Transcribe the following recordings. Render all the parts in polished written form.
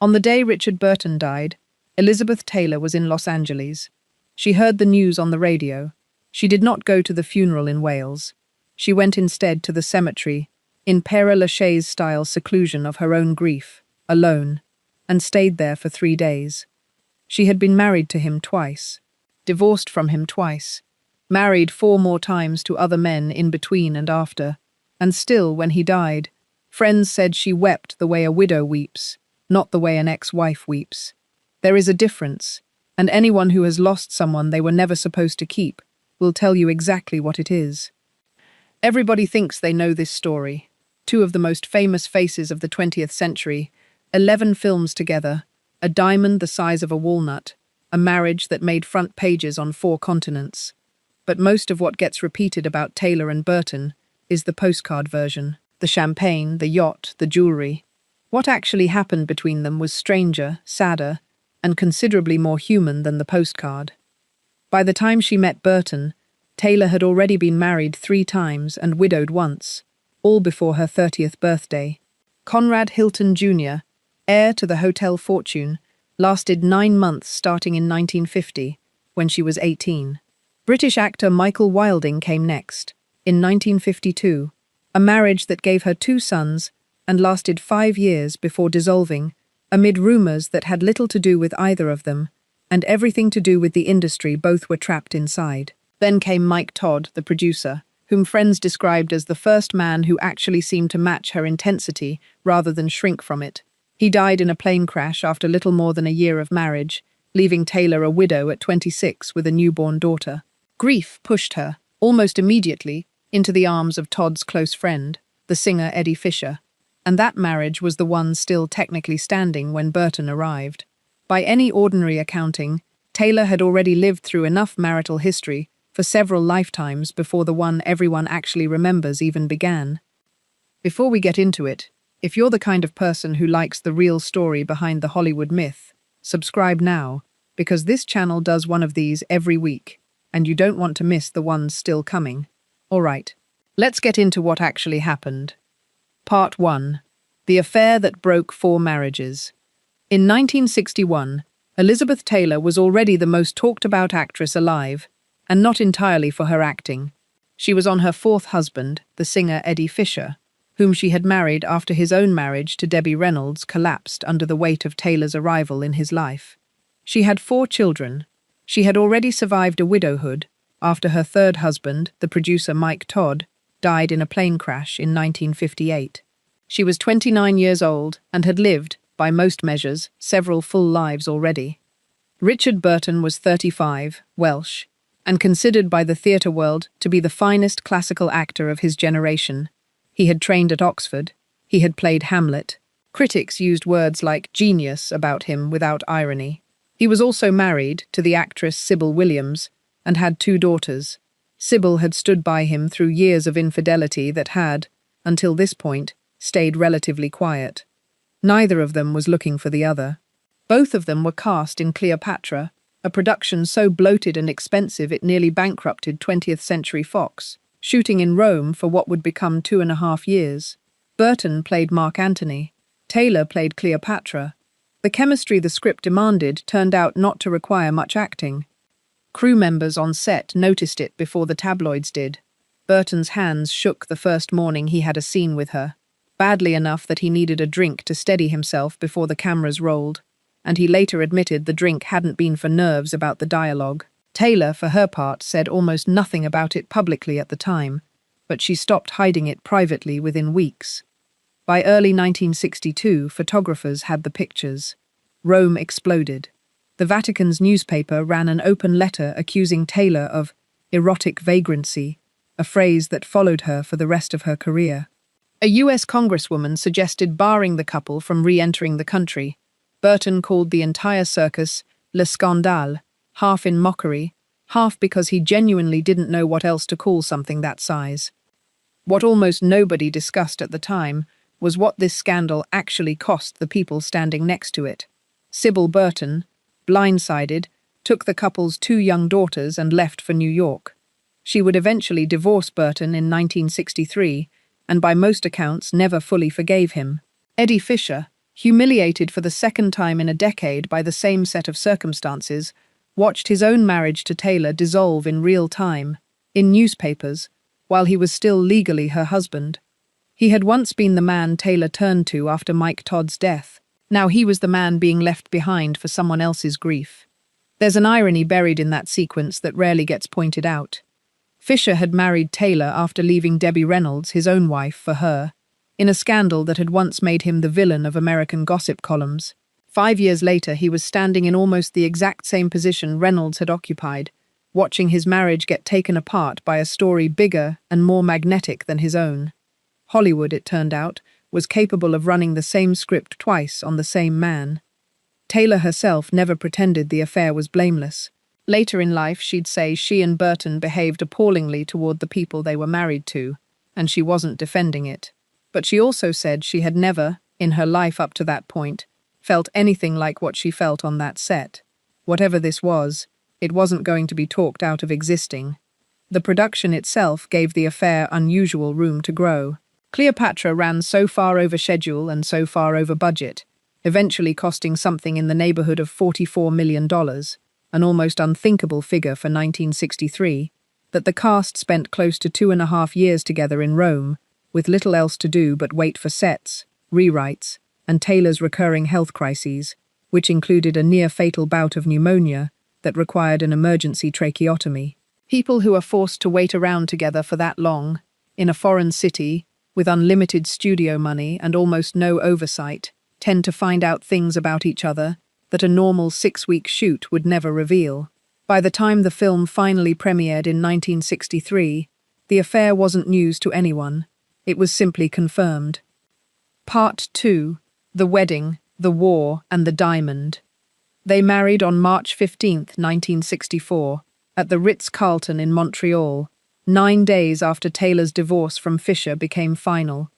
On the day Richard Burton died, Elizabeth Taylor was in Los Angeles. She heard the news on the radio. She did not go to the funeral in Wales. She went instead to the cemetery, in Père Lachaise-style seclusion of her own grief, alone, and stayed there for 3 days. She had been married to him twice, divorced from him twice, married 4 more times to other men in between and after, and still, when he died, friends said she wept the way a widow weeps, not the way an ex-wife weeps. There is a difference, and anyone who has lost someone they were never supposed to keep will tell you exactly what it is. Everybody thinks they know this story. 2 of the most famous faces of the 20th century, 11 films together, a diamond the size of a walnut, a marriage that made front pages on 4 continents. But most of what gets repeated about Taylor and Burton is the postcard version. The champagne, the yacht, the jewelry. What actually happened between them was stranger, sadder, and considerably more human than the postcard. By the time she met Burton, Taylor had already been married 3 times and widowed once, all before her 30th birthday. Conrad Hilton Jr., heir to the hotel fortune, lasted 9 months starting in 1950, when she was 18. British actor Michael Wilding came next, in 1952, a marriage that gave her 2 sons and lasted 5 years before dissolving, amid rumours that had little to do with either of them, and everything to do with the industry both were trapped inside. Then came Mike Todd, the producer, whom friends described as the first man who actually seemed to match her intensity rather than shrink from it. He died in a plane crash after little more than a year of marriage, leaving Taylor a widow at 26 with a newborn daughter. Grief pushed her, almost immediately, into the arms of Todd's close friend, the singer Eddie Fisher, and that marriage was the one still technically standing when Burton arrived. By any ordinary accounting, Taylor had already lived through enough marital history for several lifetimes before the one everyone actually remembers even began. Before we get into it, if you're the kind of person who likes the real story behind the Hollywood myth, subscribe now, because this channel does one of these every week, and you don't want to miss the ones still coming. Alright, let's get into what actually happened. Part 1. The affair that broke 4 marriages. In 1961, Elizabeth Taylor was already the most talked-about actress alive, and not entirely for her acting. She was on her 4th husband, the singer Eddie Fisher, whom she had married after his own marriage to Debbie Reynolds collapsed under the weight of Taylor's arrival in his life. She had 4 children. She had already survived a widowhood after her 3rd husband, the producer Mike Todd, died in a plane crash in 1958. She was 29 years old and had lived, by most measures, several full lives already. Richard Burton was 35, Welsh, and considered by the theatre world to be the finest classical actor of his generation. He had trained at Oxford. He had played Hamlet. Critics used words like genius about him without irony. He was also married to the actress Sybil Williams and had 2 daughters. Sybil had stood by him through years of infidelity that had, until this point, stayed relatively quiet. Neither of them was looking for the other. Both of them were cast in Cleopatra, a production so bloated and expensive it nearly bankrupted 20th Century Fox, shooting in Rome for what would become 2.5 years. Burton played Mark Antony. Taylor played Cleopatra. The chemistry the script demanded turned out not to require much acting. Crew members on set noticed it before the tabloids did. Burton's hands shook the first morning he had a scene with her, badly enough that he needed a drink to steady himself before the cameras rolled, and he later admitted the drink hadn't been for nerves about the dialogue. Taylor, for her part, said almost nothing about it publicly at the time, but she stopped hiding it privately within weeks. By early 1962, photographers had the pictures. Rome exploded. The Vatican's newspaper ran an open letter accusing Taylor of erotic vagrancy, a phrase that followed her for the rest of her career. A US congresswoman suggested barring the couple from re-entering the country. Burton called the entire circus le scandale, half in mockery, half because he genuinely didn't know what else to call something that size. What almost nobody discussed at the time was what this scandal actually cost the people standing next to it. Sybil Burton, blindsided, took the couple's 2 young daughters and left for New York. She would eventually divorce Burton in 1963, and by most accounts never fully forgave him. Eddie Fisher, humiliated for the second time in a decade by the same set of circumstances, watched his own marriage to Taylor dissolve in real time, in newspapers, while he was still legally her husband. He had once been the man Taylor turned to after Mike Todd's death. Now he was the man being left behind for someone else's grief. There's an irony buried in that sequence that rarely gets pointed out. Fisher had married Taylor after leaving Debbie Reynolds, his own wife, for her, in a scandal that had once made him the villain of American gossip columns. 5 years later, he was standing in almost the exact same position Reynolds had occupied, watching his marriage get taken apart by a story bigger and more magnetic than his own. Hollywood, it turned out, was capable of running the same script twice on the same man. Taylor herself never pretended the affair was blameless. Later in life, she'd say she and Burton behaved appallingly toward the people they were married to, and she wasn't defending it. But she also said she had never, in her life up to that point, felt anything like what she felt on that set. Whatever this was, it wasn't going to be talked out of existing. The production itself gave the affair unusual room to grow. Cleopatra ran so far over schedule and so far over budget, eventually costing something in the neighborhood of $44 million, an almost unthinkable figure for 1963, that the cast spent close to 2.5 years together in Rome, with little else to do but wait for sets, rewrites, and Taylor's recurring health crises, which included a near-fatal bout of pneumonia that required an emergency tracheotomy. People who are forced to wait around together for that long, in a foreign city, with unlimited studio money and almost no oversight, tend to find out things about each other that a normal 6-week shoot would never reveal. By the time the film finally premiered in 1963, the affair wasn't news to anyone. It was simply confirmed. Part 2. The Wedding, the War, and the Diamond. They married on March 15, 1964, at the Ritz-Carlton in Montreal, 9 days after Taylor's divorce from Fisher became final.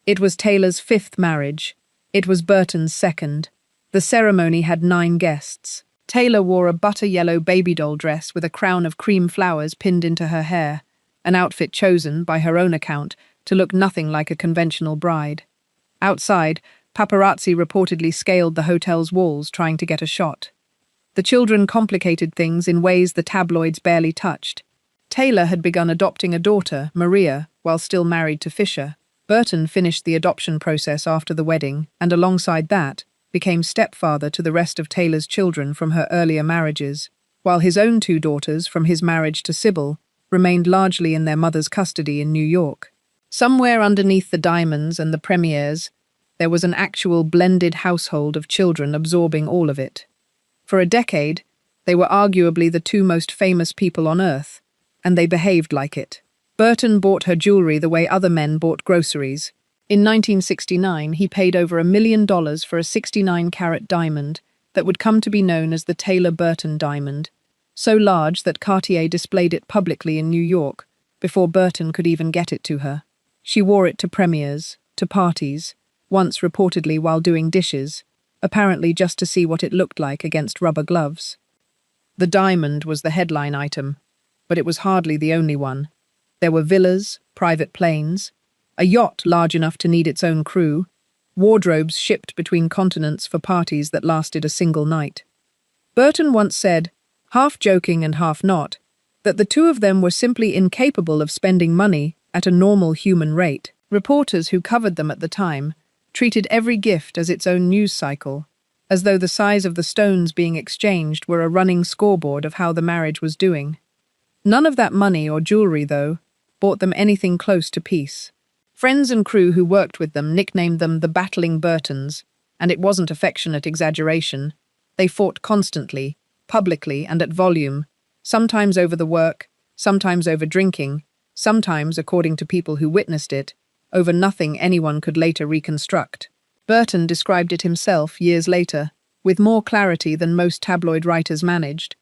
It was Taylor's 5th marriage. It was Burton's 2nd. The ceremony had 9 guests. Taylor wore a butter-yellow baby doll dress with a crown of cream flowers pinned into her hair, an outfit chosen, by her own account, to look nothing like a conventional bride. Outside, paparazzi reportedly scaled the hotel's walls trying to get a shot. The children complicated things in ways the tabloids barely touched. Taylor had begun adopting a daughter, Maria, while still married to Fisher. Burton finished the adoption process after the wedding and, alongside that, became stepfather to the rest of Taylor's children from her earlier marriages, while his own 2 daughters from his marriage to Sybil remained largely in their mother's custody in New York. Somewhere underneath the diamonds and the premieres, there was an actual blended household of children absorbing all of it. For a decade, they were arguably the 2 most famous people on Earth, and they behaved like it. Burton bought her jewelry the way other men bought groceries. In 1969, he paid over $1 million for a 69-carat diamond that would come to be known as the Taylor-Burton diamond, so large that Cartier displayed it publicly in New York before Burton could even get it to her. She wore it to premieres, to parties, once reportedly while doing dishes, apparently just to see what it looked like against rubber gloves. The diamond was the headline item, but it was hardly the only one. There were villas, private planes, a yacht large enough to need its own crew, wardrobes shipped between continents for parties that lasted a single night. Burton once said, half joking and half not, that the 2 of them were simply incapable of spending money at a normal human rate. Reporters who covered them at the time treated every gift as its own news cycle, as though the size of the stones being exchanged were a running scoreboard of how the marriage was doing. None of that money or jewelry, though, bought them anything close to peace. Friends and crew who worked with them nicknamed them the Battling Burtons, and it wasn't affectionate exaggeration. They fought constantly, publicly and at volume, sometimes over the work, sometimes over drinking, sometimes, according to people who witnessed it, over nothing anyone could later reconstruct. Burton described it himself years later, with more clarity than most tabloid writers managed.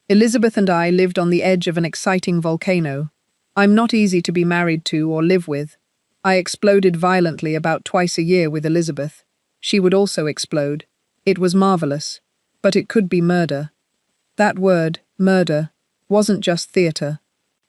Elizabeth and I lived on the edge of an exciting volcano. I'm not easy to be married to or live with. I exploded violently about twice a year with Elizabeth. She would also explode. It was marvelous, but it could be murder. That word, murder, wasn't just theatre.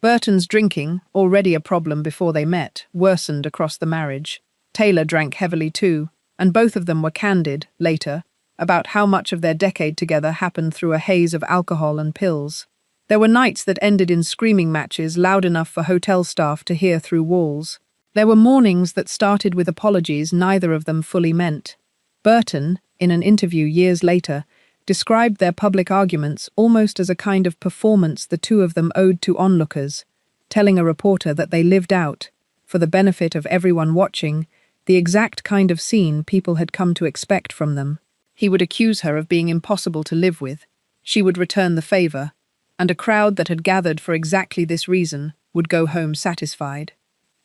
Burton's drinking, already a problem before they met, worsened across the marriage. Taylor drank heavily too, and both of them were candid, later, about how much of their decade together happened through a haze of alcohol and pills. There were nights that ended in screaming matches loud enough for hotel staff to hear through walls. There were mornings that started with apologies neither of them fully meant. Burton, in an interview years later, described their public arguments almost as a kind of performance the two of them owed to onlookers, telling a reporter that they lived out, for the benefit of everyone watching, the exact kind of scene people had come to expect from them. He would accuse her of being impossible to live with. She would return the favor, and a crowd that had gathered for exactly this reason would go home satisfied.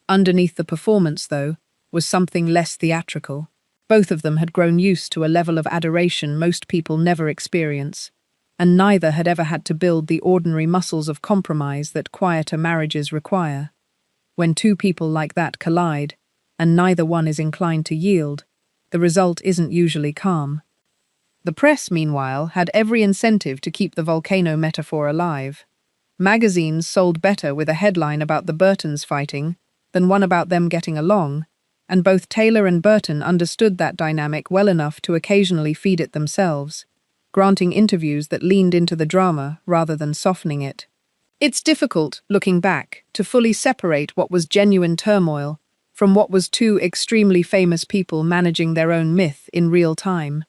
Underneath the performance, though, was something less theatrical. Both of them had grown used to a level of adoration most people never experience, and neither had ever had to build the ordinary muscles of compromise that quieter marriages require. When two people like that collide, and neither one is inclined to yield, the result isn't usually calm. The press, meanwhile, had every incentive to keep the volcano metaphor alive. Magazines sold better with a headline about the Burtons fighting than one about them getting along, and both Taylor and Burton understood that dynamic well enough to occasionally feed it themselves, granting interviews that leaned into the drama rather than softening it. It's difficult, looking back, to fully separate what was genuine turmoil from what was two extremely famous people managing their own myth in real time.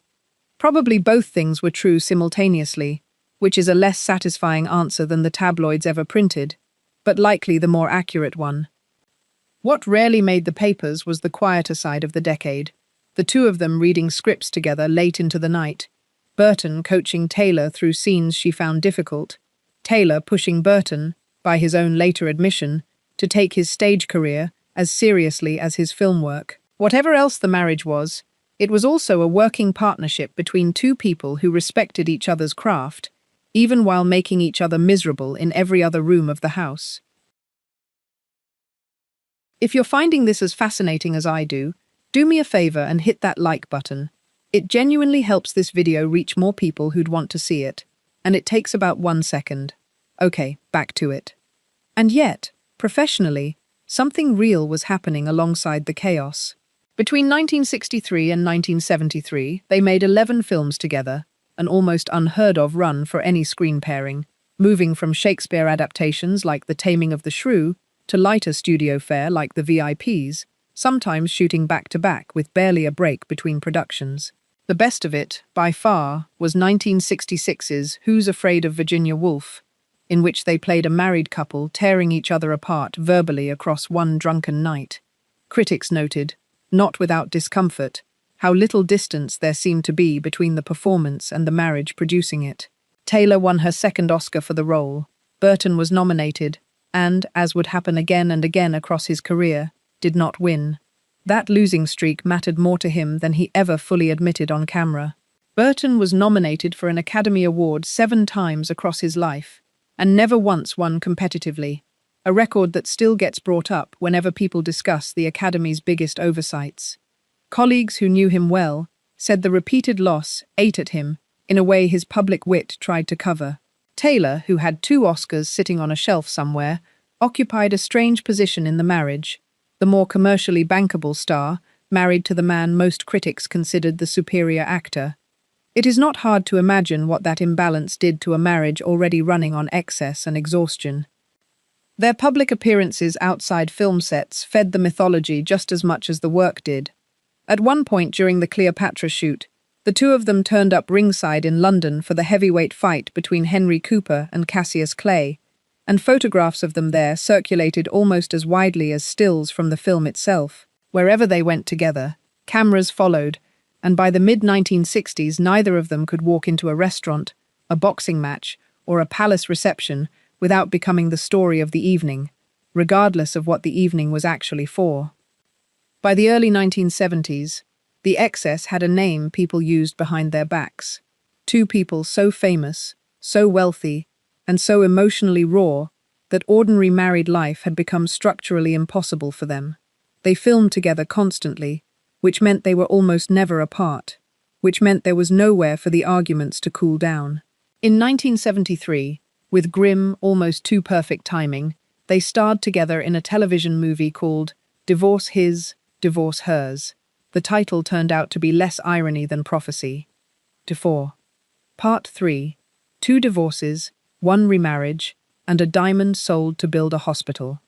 Probably both things were true simultaneously, which is a less satisfying answer than the tabloids ever printed, but likely the more accurate one. What rarely made the papers was the quieter side of the decade, the two of them reading scripts together late into the night, Burton coaching Taylor through scenes she found difficult, Taylor pushing Burton, by his own later admission, to take his stage career as seriously as his film work. Whatever else the marriage was, it was also a working partnership between two people who respected each other's craft, even while making each other miserable in every other room of the house. If you're finding this as fascinating as I do me a favor and hit that like button. It genuinely helps this video reach more people who'd want to see it, and it takes about 1 second. Okay, back to it. And yet, professionally, something real was happening alongside the chaos. Between 1963 and 1973, they made 11 films together, an almost unheard-of run for any screen pairing, moving from Shakespeare adaptations like The Taming of the Shrew to lighter studio fare like The VIPs, sometimes shooting back-to-back with barely a break between productions. The best of it, by far, was 1966's Who's Afraid of Virginia Woolf, in which they played a married couple tearing each other apart verbally across one drunken night. Critics noted, not without discomfort, how little distance there seemed to be between the performance and the marriage producing it. Taylor won her second Oscar for the role. Burton was nominated, and, as would happen again and again across his career, did not win. That losing streak mattered more to him than he ever fully admitted on camera. Burton was nominated for an Academy Award 7 times across his life, and never once won competitively, a record that still gets brought up whenever people discuss the Academy's biggest oversights. Colleagues who knew him well said the repeated loss ate at him in a way his public wit tried to cover. Taylor, who had 2 Oscars sitting on a shelf somewhere, occupied a strange position in the marriage, the more commercially bankable star, married to the man most critics considered the superior actor. It is not hard to imagine what that imbalance did to a marriage already running on excess and exhaustion. Their public appearances outside film sets fed the mythology just as much as the work did. At one point during the Cleopatra shoot, the two of them turned up ringside in London for the heavyweight fight between Henry Cooper and Cassius Clay, and photographs of them there circulated almost as widely as stills from the film itself. Wherever they went together, cameras followed, and by the mid-1960s neither of them could walk into a restaurant, a boxing match, or a palace reception without becoming the story of the evening, regardless of what the evening was actually for. By the early 1970s, the excess had a name people used behind their backs. Two people so famous, so wealthy, and so emotionally raw that ordinary married life had become structurally impossible for them. They filmed together constantly, which meant they were almost never apart, which meant there was nowhere for the arguments to cool down. In 1973, with grim, almost too perfect timing, they starred together in a television movie called Divorce His, Divorce Hers. The title turned out to be less irony than prophecy. 4. Part 3. 2 divorces, 1 remarriage, and a diamond sold to build a hospital.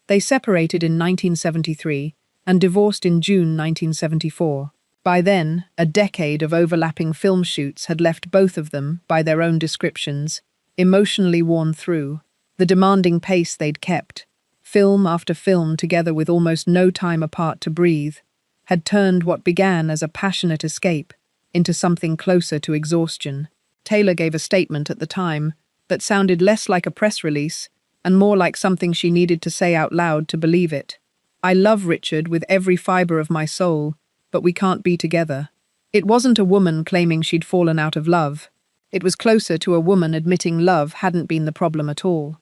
They separated in 1973 and divorced in June 1974. By then, a decade of overlapping film shoots had left both of them, by their own descriptions, emotionally worn through. The demanding pace they'd kept, film after film together with almost no time apart to breathe, had turned what began as a passionate escape into something closer to exhaustion. Taylor gave a statement at the time that sounded less like a press release and more like something she needed to say out loud to believe it. "I love Richard with every fibre of my soul, but we can't be together." It wasn't a woman claiming she'd fallen out of love. It was closer to a woman admitting love hadn't been the problem at all.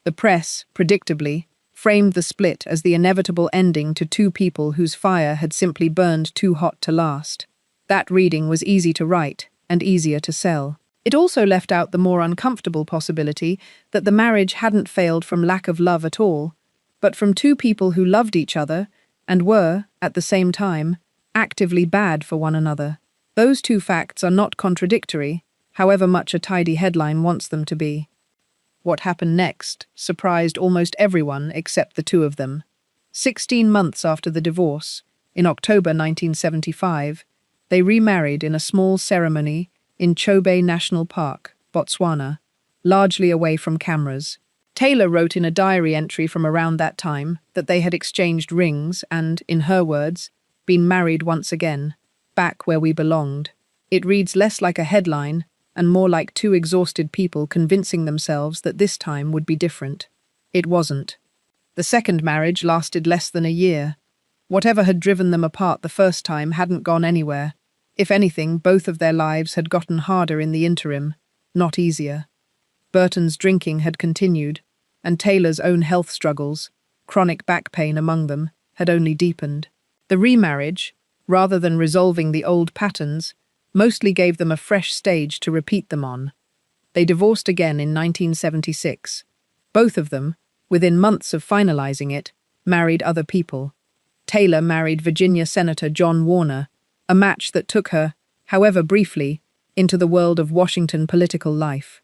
The press, predictably, framed the split as the inevitable ending to 2 people whose fire had simply burned too hot to last. That reading was easy to write and easier to sell. It also left out the more uncomfortable possibility that the marriage hadn't failed from lack of love at all, but from 2 people who loved each other and were, at the same time, actively bad for one another. Those 2 facts are not contradictory, however much a tidy headline wants them to be. What happened next surprised almost everyone except the 2 of them. 16 months after the divorce, in October 1975, they remarried in a small ceremony in Chobe National Park, Botswana, largely away from cameras. Taylor wrote in a diary entry from around that time that they had exchanged rings and, in her words, been married once again, back where we belonged. It reads less like a headline and more like 2 exhausted people convincing themselves that this time would be different. It wasn't. The second marriage lasted less than a year. Whatever had driven them apart the first time hadn't gone anywhere. If anything, both of their lives had gotten harder in the interim, not easier. Burton's drinking had continued, and Taylor's own health struggles, chronic back pain among them, had only deepened. The remarriage, rather than resolving the old patterns, mostly gave them a fresh stage to repeat them on. They divorced again in 1976. Both of them, within months of finalizing it, married other people. Taylor married Virginia Senator John Warner, a match that took her, however briefly, into the world of Washington political life.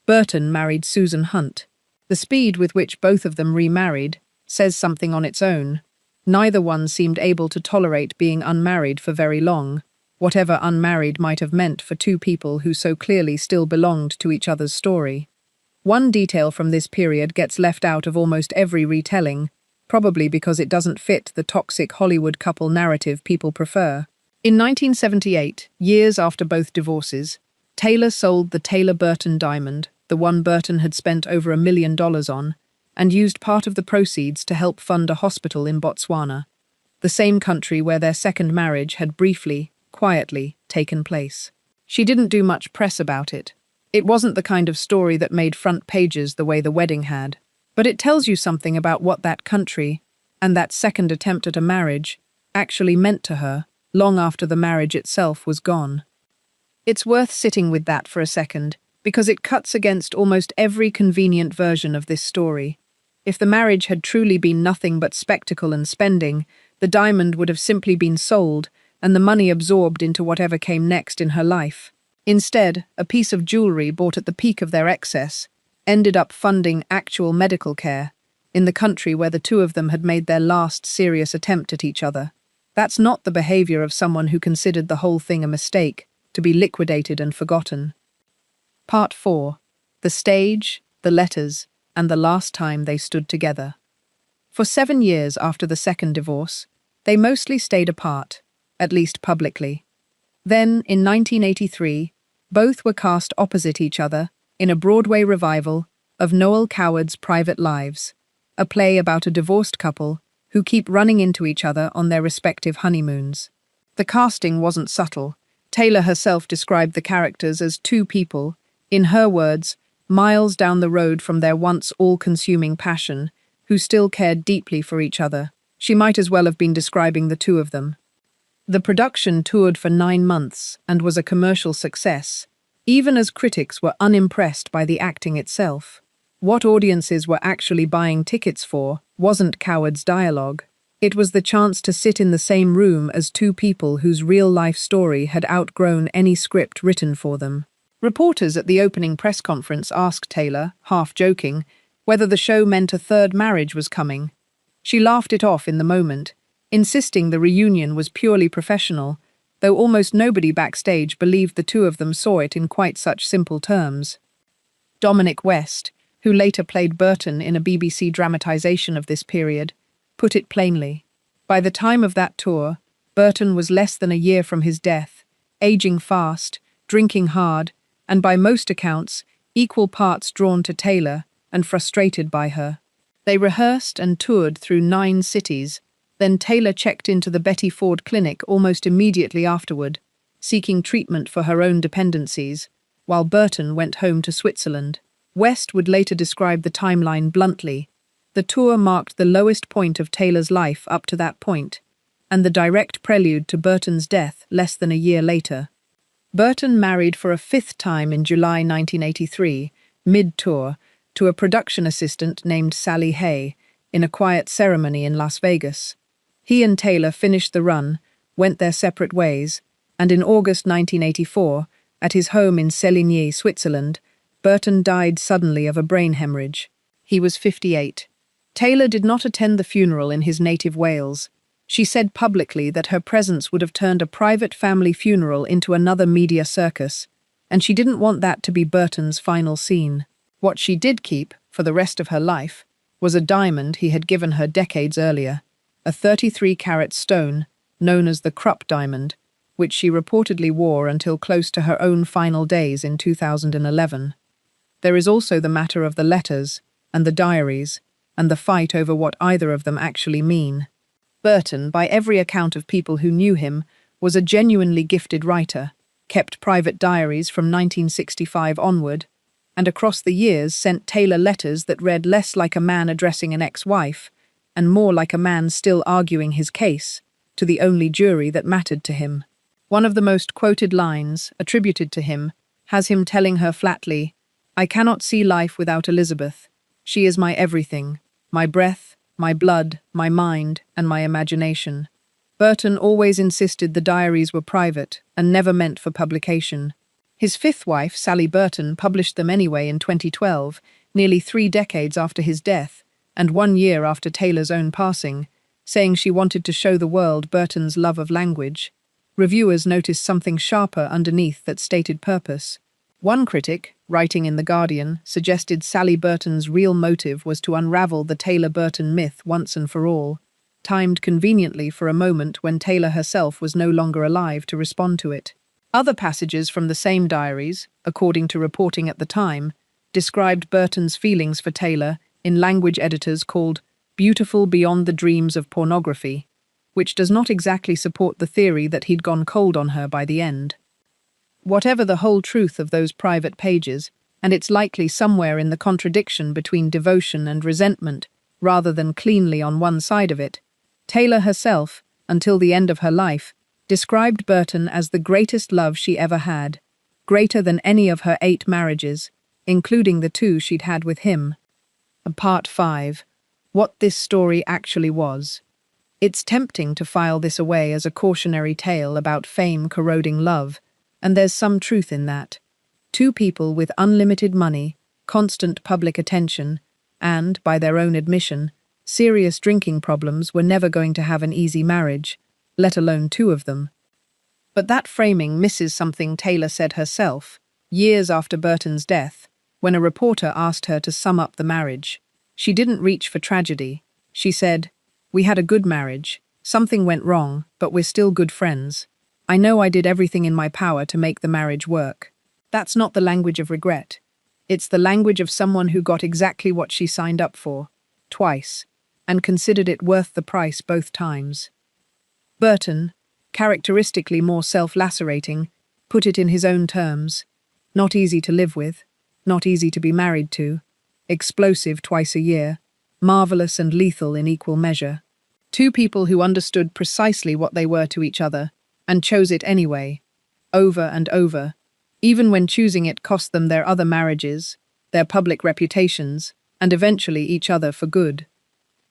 Burton married Susan Hunt. The speed with which both of them remarried says something on its own. Neither one seemed able to tolerate being unmarried for very long, whatever unmarried might have meant for 2 people who so clearly still belonged to each other's story. One detail from this period gets left out of almost every retelling, probably because it doesn't fit the toxic Hollywood couple narrative people prefer. In 1978, years after both divorces, Taylor sold the Taylor Burton diamond, the one Burton had spent over $1 million on, and used part of the proceeds to help fund a hospital in Botswana, the same country where their second marriage had briefly, quietly, taken place. She didn't do much press about it. It wasn't the kind of story that made front pages the way the wedding had, but it tells you something about what that country, and that second attempt at a marriage, actually meant to her, long after the marriage itself was gone. It's worth sitting with that for a second, because it cuts against almost every convenient version of this story. If the marriage had truly been nothing but spectacle and spending, the diamond would have simply been sold and the money absorbed into whatever came next in her life. Instead, a piece of jewelry bought at the peak of their excess ended up funding actual medical care in the country where the 2 of them had made their last serious attempt at each other. That's not the behavior of someone who considered the whole thing a mistake, to be liquidated and forgotten. Part 4. The stage, the letters, and the last time they stood together. For 7 years after the second divorce, they mostly stayed apart, at least publicly. Then, in 1983, both were cast opposite each other in a Broadway revival of Noel Coward's Private Lives, a play about a divorced couple who keep running into each other on their respective honeymoons. The casting wasn't subtle. Taylor herself described the characters as 2 people, in her words, miles down the road from their once all-consuming passion, who still cared deeply for each other. She might as well have been describing the 2 of them. The production toured for 9 months and was a commercial success, even as critics were unimpressed by the acting itself. What audiences were actually buying tickets for wasn't Coward's dialogue. It was the chance to sit in the same room as two people whose real-life story had outgrown any script written for them. Reporters at the opening press conference asked Taylor, half joking, whether the show meant a third marriage was coming. She laughed it off in the moment, insisting the reunion was purely professional, though almost nobody backstage believed the two of them saw it in quite such simple terms. Dominic West, who later played Burton in a BBC dramatisation of this period, put it plainly. By the time of that tour, Burton was less than a year from his death, aging fast, drinking hard, and by most accounts, equal parts drawn to Taylor and frustrated by her. They rehearsed and toured through 9 cities, then Taylor checked into the Betty Ford Clinic almost immediately afterward, seeking treatment for her own dependencies, while Burton went home to Switzerland. West would later describe the timeline bluntly. The tour marked the lowest point of Taylor's life up to that point, and the direct prelude to Burton's death less than a year later. Burton married for a 5th time in July 1983, mid-tour, to a production assistant named Sally Hay, in a quiet ceremony in Las Vegas. He and Taylor finished the run, went their separate ways, and in August 1984, at his home in Séligny, Switzerland, Burton died suddenly of a brain hemorrhage. He was 58. Taylor did not attend the funeral in his native Wales. She said publicly that her presence would have turned a private family funeral into another media circus, and she didn't want that to be Burton's final scene. What she did keep, for the rest of her life, was a diamond he had given her decades earlier, a 33-carat stone, known as the Krupp diamond, which she reportedly wore until close to her own final days in 2011. There is also the matter of the letters and the diaries, and the fight over what either of them actually mean. Burton, by every account of people who knew him, was a genuinely gifted writer, kept private diaries from 1965 onward, and across the years sent Taylor letters that read less like a man addressing an ex-wife, and more like a man still arguing his case, to the only jury that mattered to him. One of the most quoted lines, attributed to him, has him telling her flatly, "I cannot see life without Elizabeth. She is my everything, my breath, my blood, my mind, and my imagination." Burton always insisted the diaries were private and never meant for publication. His 5th wife, Sally Burton, published them anyway in 2012, nearly 3 decades after his death, and 1 year after Taylor's own passing, saying she wanted to show the world Burton's love of language. Reviewers noticed something sharper underneath that stated purpose. One critic, writing in The Guardian, suggested Sally Burton's real motive was to unravel the Taylor-Burton myth once and for all, timed conveniently for a moment when Taylor herself was no longer alive to respond to it. Other passages from the same diaries, according to reporting at the time, described Burton's feelings for Taylor in language editors called beautiful beyond the dreams of pornography, which does not exactly support the theory that he'd gone cold on her by the end. Whatever the whole truth of those private pages, and it's likely somewhere in the contradiction between devotion and resentment, rather than cleanly on one side of it, Taylor herself, until the end of her life, described Burton as the greatest love she ever had, greater than any of her 8 marriages, including the 2 she'd had with him. Part 5. What this story actually was. It's tempting to file this away as a cautionary tale about fame corroding love, and there's some truth in that. 2 people with unlimited money, constant public attention, and, by their own admission, serious drinking problems were never going to have an easy marriage, let alone 2 of them. But that framing misses something Taylor said herself, years after Burton's death, when a reporter asked her to sum up the marriage. She didn't reach for tragedy. She said, "We had a good marriage. Something went wrong, but we're still good friends. I know I did everything in my power to make the marriage work." That's not the language of regret. It's the language of someone who got exactly what she signed up for, twice, and considered it worth the price both times. Burton, characteristically more self-lacerating, put it in his own terms. Not easy to live with, not easy to be married to, explosive twice a year, marvelous and lethal in equal measure. 2 people who understood precisely what they were to each other, and chose it anyway, over and over, even when choosing it cost them their other marriages, their public reputations, and eventually each other for good.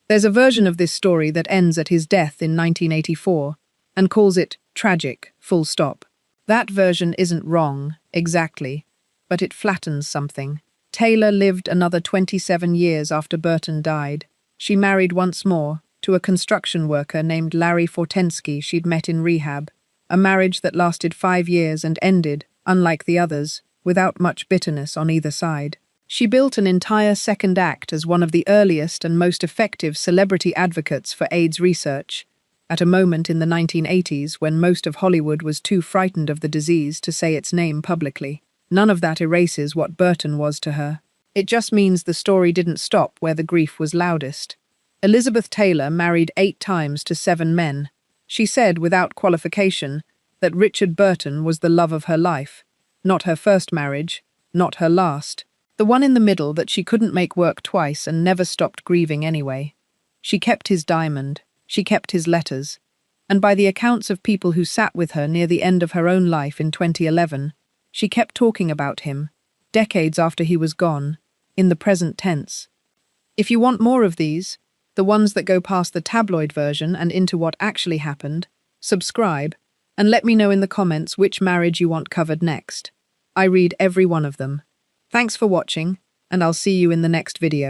There's a version of this story that ends at his death in 1984 and calls it tragic, full stop. That version isn't wrong, exactly, but it flattens something. Taylor lived another 27 years after Burton died. She married once more to a construction worker named Larry Fortensky she'd met in rehab, a marriage that lasted 5 years and ended, unlike the others, without much bitterness on either side. She built an entire second act as one of the earliest and most effective celebrity advocates for AIDS research, at a moment in the 1980s when most of Hollywood was too frightened of the disease to say its name publicly. None of that erases what Burton was to her. It just means the story didn't stop where the grief was loudest. Elizabeth Taylor married 8 times to 7 men. She said, without qualification, that Richard Burton was the love of her life. Not her first marriage, not her last. The one in the middle that she couldn't make work twice and never stopped grieving anyway. She kept his diamond, she kept his letters, and by the accounts of people who sat with her near the end of her own life in 2011, she kept talking about him, decades after he was gone, in the present tense. If you want more of these, the ones that go past the tabloid version and into what actually happened, subscribe, and let me know in the comments which marriage you want covered next. I read every one of them. Thanks for watching, and I'll see you in the next video.